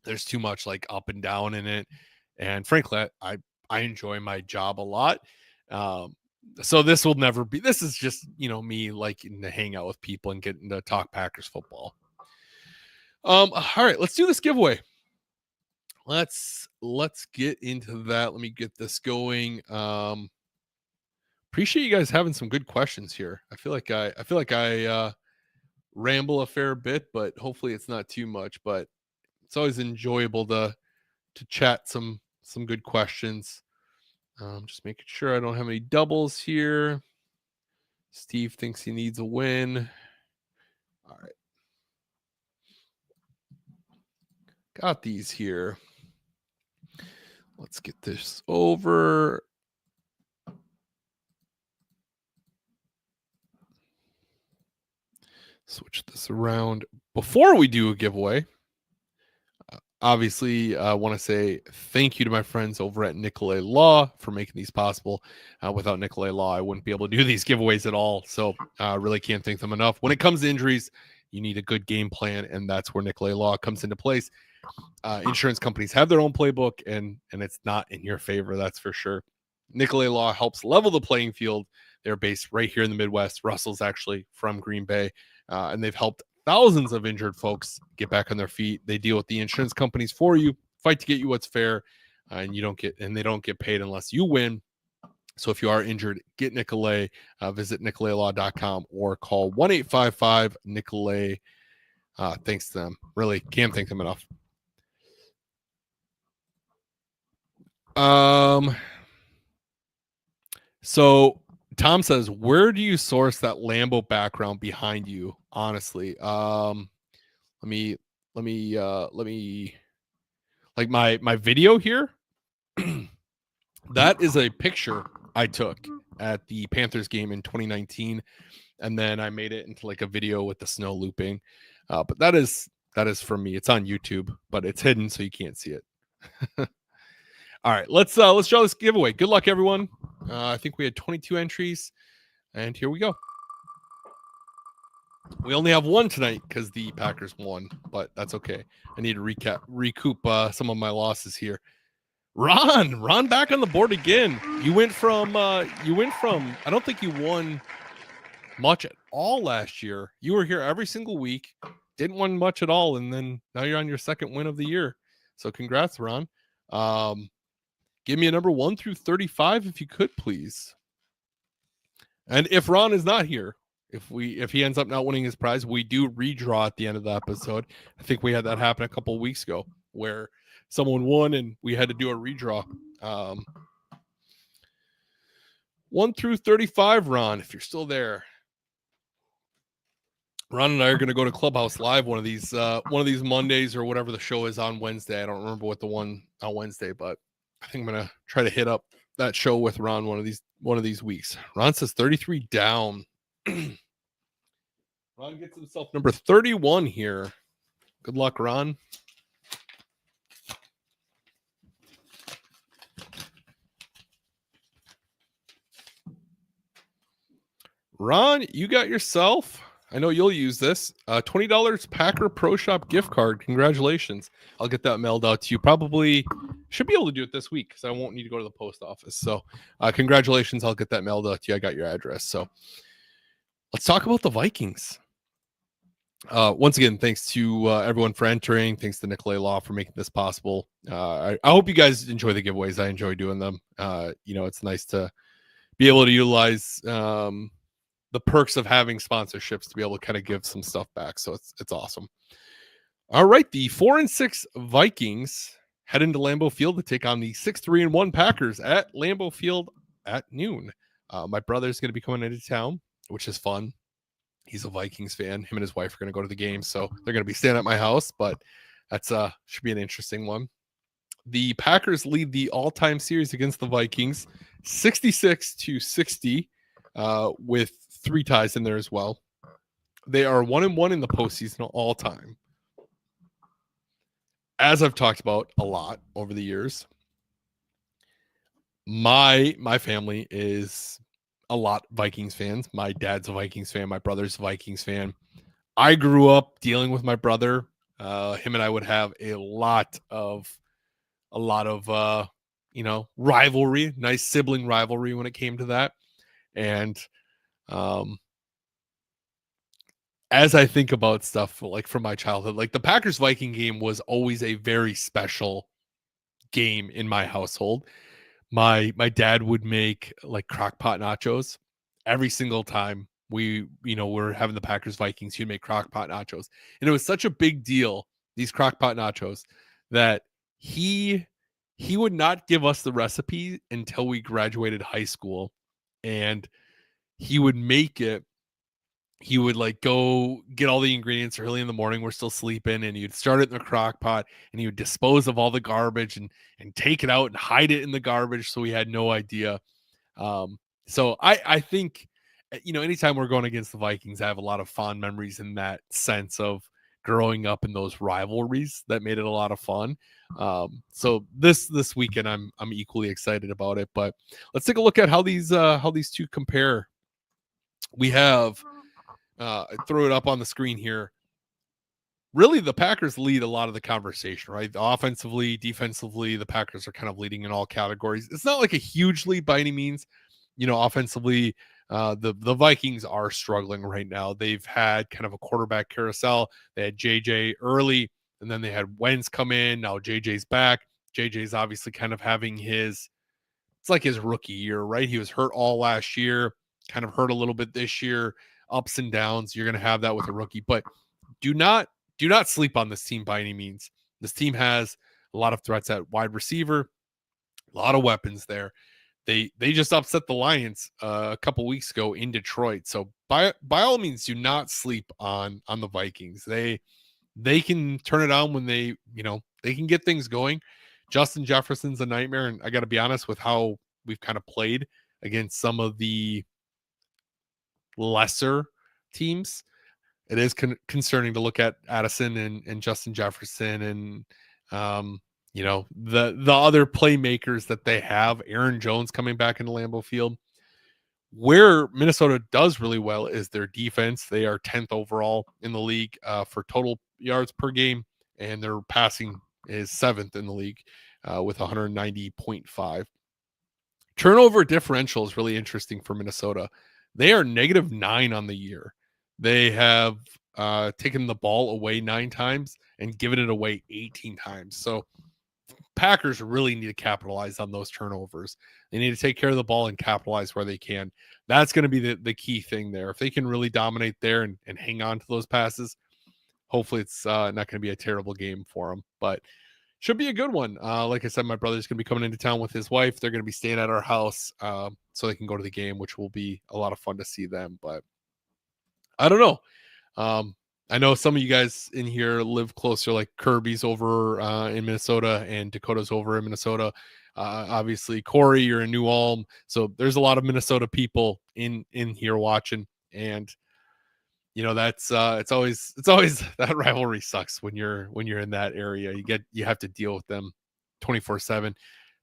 There's too much like up and down in it, and frankly, I enjoy my job a lot. So this will never be. This is just me liking to hang out with people and getting to talk Packers football. All right, let's do this giveaway. Let's get into that. Let me get this going. Appreciate you guys having some good questions here. I feel like I ramble a fair bit, but hopefully it's not too much. But it's always enjoyable to chat some good questions. Just making sure I don't have any doubles here. Steve thinks he needs a win. All right. Got these here. Let's get this over. Switch this around. Before we do a giveaway, Obviously, I want to say thank you to my friends over at Nicolay Law for making these possible. Without Nicolay Law, I wouldn't be able to do these giveaways at all. So I really can't thank them enough. When it comes to injuries, you need a good game plan, and that's where Nicolay Law comes into place. Insurance companies have their own playbook, and it's not in your favor, that's for sure. Nicolay Law helps level the playing field. They're based right here in the Midwest. Russell's actually from Green Bay, and they've helped thousands of injured folks get back on their feet. They deal with the insurance companies for you, fight to get you what's fair, and they don't get paid unless you win. So if you are injured, get Nicolay. Visit nicolaylaw.com or call 1-855-NICOLAY. Thanks to them. Really can't thank them enough. So Tom says, where do you source that Lambo background behind you? Honestly, let me like my video here. That is a picture I took at the Panthers game in 2019, and then I made it into like a video with the snow looping. But that is from me. It's on YouTube, but it's hidden so you can't see it. All right, let's draw this giveaway. Good luck, everyone. I think we had 22 entries, and here we go. We only have one tonight because the Packers won, but that's okay. I need to recoup some of my losses here. Ron back on the board again. You went from I don't think you won much at all last year. You were here every single week, didn't win much at all, and then now you're on your second win of the year. So congrats, Ron. Give me a number 1 through 35 if you could, please. And if Ron is not here, if he ends up not winning his prize, we do redraw at the end of the episode. I think we had that happen a couple of weeks ago where someone won and we had to do a redraw. 1 through 35, Ron, if you're still there. Ron and I are going to go to Clubhouse Live one of these Mondays or whatever the show is on Wednesday. I don't remember what the one on Wednesday, but I think I'm going to try to hit up that show with Ron one of these weeks. Ron says 33 down. Ron gets himself number 31 here. Good luck, Ron. Ron, you got yourself, I know you'll use this, $20 Packer Pro Shop gift card. Congratulations. I'll get that mailed out to you. Probably should be able to do it this week because I won't need to go to the post office. So congratulations. I'll get that mailed out to you. I got your address. So let's talk about the Vikings. Once again, thanks to everyone for entering. Thanks to Nicolay Law for making this possible. I hope you guys enjoy the giveaways. I enjoy doing them. It's nice to be able to utilize the perks of having sponsorships to be able to kind of give some stuff back. So it's awesome. All right. The 4-6 Vikings head into Lambeau Field to take on the 6-3-1 Packers at Lambeau Field at noon. My brother's going to be coming into town, which is fun. He's a Vikings fan. Him and his wife are going to go to the game. So they're going to be staying at my house, but that's should be an interesting one. The Packers lead the all-time series against the Vikings 66-60 with 3 ties in there as well. They are 1-1 in the postseason all time. As I've talked about a lot over the years, my family is a lot Vikings fans. My dad's a Vikings fan. My brother's a Vikings fan. I grew up dealing with my brother. Him and I would have a lot of rivalry, nice sibling rivalry when it came to that. And as I think about stuff like from my childhood, like the Packers Viking game was always a very special game in my household. My dad would make like crock pot nachos every single time we're having the Packers Vikings. He'd make crock pot nachos, and it was such a big deal, these crock pot nachos, that he would not give us the recipe until we graduated high school, and he would make it. He would like go get all the ingredients early in the morning. We're still sleeping, and he'd start it in the crock pot, and he would dispose of all the garbage and take it out and hide it in the garbage. So we had no idea. So I think, anytime we're going against the Vikings, I have a lot of fond memories in that sense of growing up in those rivalries that made it a lot of fun. So this weekend I'm equally excited about it. But let's take a look at how these two compare. We have I throw it up on the screen here. Really, the Packers lead a lot of the conversation, right? Offensively, defensively, the Packers are kind of leading in all categories. It's not like a huge lead by any means. Offensively, the Vikings are struggling right now. They've had kind of a quarterback carousel. They had JJ early, and then they had Wentz come in. Now JJ's back. JJ's obviously kind of having it's like his rookie year, right? He was hurt all last year, kind of hurt a little bit this year, ups and downs. You're going to have that with a rookie, but do not sleep on this team by any means. This team has a lot of threats at wide receiver, a lot of weapons there. They just upset the Lions a couple weeks ago in Detroit. So by all means, do not sleep on the Vikings. They can turn it on when they can get things going. Justin Jefferson's a nightmare, and I got to be honest with how we've kind of played against some of the lesser teams. It is concerning to look at Addison and Justin Jefferson and the other playmakers that they have. Aaron Jones coming back into Lambeau Field. Where Minnesota does really well is their defense. They are 10th overall in the league for total yards per game, and their passing is 7th in the league with 190.5. Turnover differential is really interesting for Minnesota. They are -9 on the year. They have taken the ball away 9 times and given it away 18 times. So Packers really need to capitalize on those turnovers. They need to take care of the ball and capitalize where they can. That's going to be the key thing there. If they can really dominate there and hang on to those passes, hopefully it's not going to be a terrible game for them. But should be a good one. Like I said, my brother's going to be coming into town with his wife. They're going to be staying at our house so they can go to the game, which will be a lot of fun to see them. But I don't know. I know some of you guys in here live closer, like Kirby's over in Minnesota and Dakota's over in Minnesota. Obviously, Corey, you're in New Ulm, so there's a lot of Minnesota people in here watching, and that's it's always that rivalry sucks when you're in that area. You have to deal with them 24/7.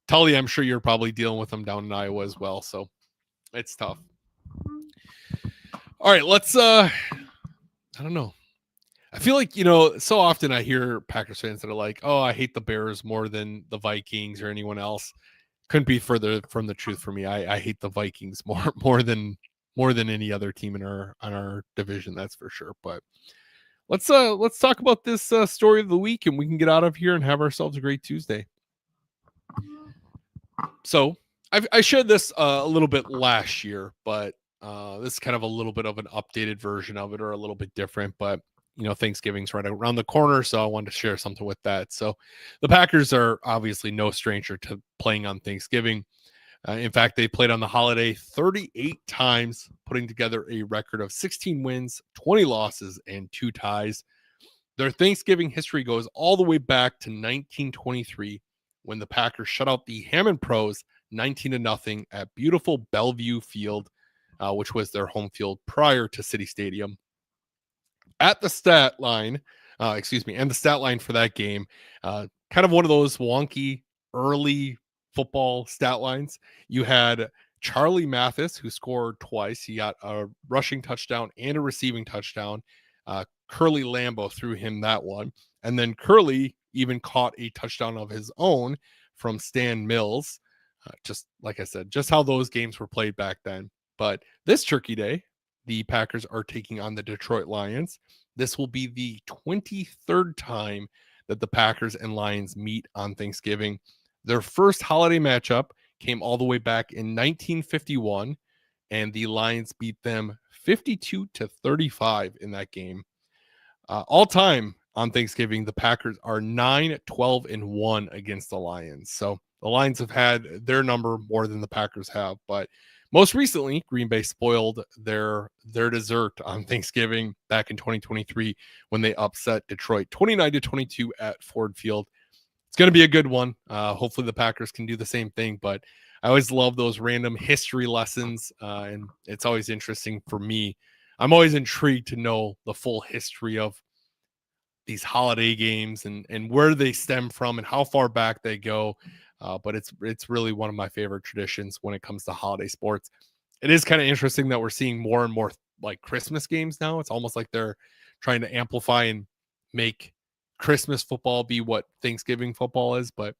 Tully, I'm sure you're probably dealing with them down in Iowa as well, so it's tough. All right, let's I don't know. I feel like, so often I hear Packers fans that are like, oh, I hate the Bears more than the Vikings or anyone else. Couldn't be further from the truth for me. I hate the Vikings more than any other team in our division, that's for sure. But let's talk about this story of the week, and we can get out of here and have ourselves a great Tuesday. So I shared this a little bit last year, but this is kind of a little bit of an updated version of it, or a little bit different. But Thanksgiving's right around the corner, so I wanted to share something with that. So the Packers are obviously no stranger to playing on Thanksgiving. In fact, they played on the holiday 38 times, putting together a record of 16 wins, 20 losses, and 2 ties. Their Thanksgiving history goes all the way back to 1923, when the Packers shut out the Hammond Pros 19-0 at beautiful Bellevue Field, which was their home field prior to City Stadium. At the stat line, and the stat line for that game, kind of one of those wonky early football stat lines. You had Charlie Mathis, who scored twice. He got a rushing touchdown and a receiving touchdown. Curly Lambeau threw him that one. And then Curly even caught a touchdown of his own from Stan Mills. Just like I said, just how those games were played back then. But this Turkey Day, the Packers are taking on the Detroit Lions. This will be the 23rd time that the Packers and Lions meet on Thanksgiving. Their first holiday matchup came all the way back in 1951, and the Lions beat them 52-35 in that game. All time on Thanksgiving, the Packers are 9-12-1 against the Lions. So the Lions have had their number more than the Packers have, but most recently, Green Bay spoiled their dessert on Thanksgiving back in 2023 when they upset Detroit 29-22 at Ford Field. It's going to be a good one. Hopefully the Packers can do the same thing, but I always love those random history lessons, and it's always interesting for me. I'm always intrigued to know the full history of these holiday games and where they stem from and how far back they go. But it's really one of my favorite traditions when it comes to holiday sports. It is kind of interesting that we're seeing more and more like Christmas games now. It's almost like they're trying to amplify and make Christmas football be what Thanksgiving football is, but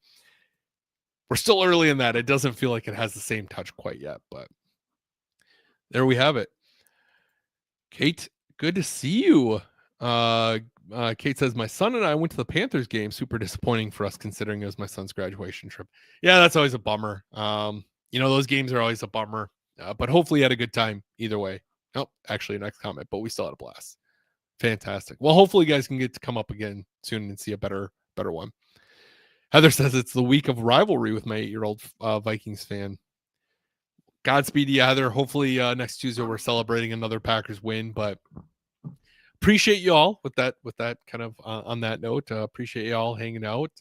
we're still early in that. It doesn't feel like it has the same touch quite yet, but there we have it. Kate, good to see you. Kate says, my son and I went to the Panthers game. Super disappointing for us considering it was my son's graduation trip. Yeah, that's always a bummer. Those games are always a bummer, but hopefully you had a good time either way. Oh, actually, next comment, but we still had a blast. Fantastic. Well, hopefully you guys can get to come up again soon and see a better one. Heather says it's the week of rivalry with my 8-year-old Vikings fan. Godspeed, Heather. Hopefully next Tuesday we're celebrating another Packers win, but appreciate you all with that kind of on that note. Appreciate you all hanging out.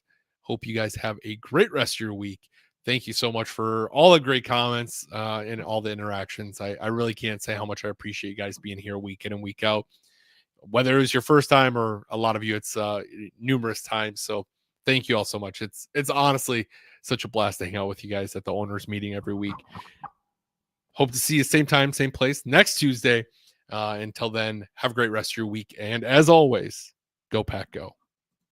Hope you guys have a great rest of your week. Thank you so much for all the great comments and all the interactions. I really can't say how much I appreciate you guys being here week in and week out. Whether it was your first time or a lot of you, it's numerous times. So thank you all so much. It's honestly such a blast to hang out with you guys at the owners meeting every week. Hope to see you same time, same place next Tuesday. Until then, have a great rest of your week. And as always, go Pack Go.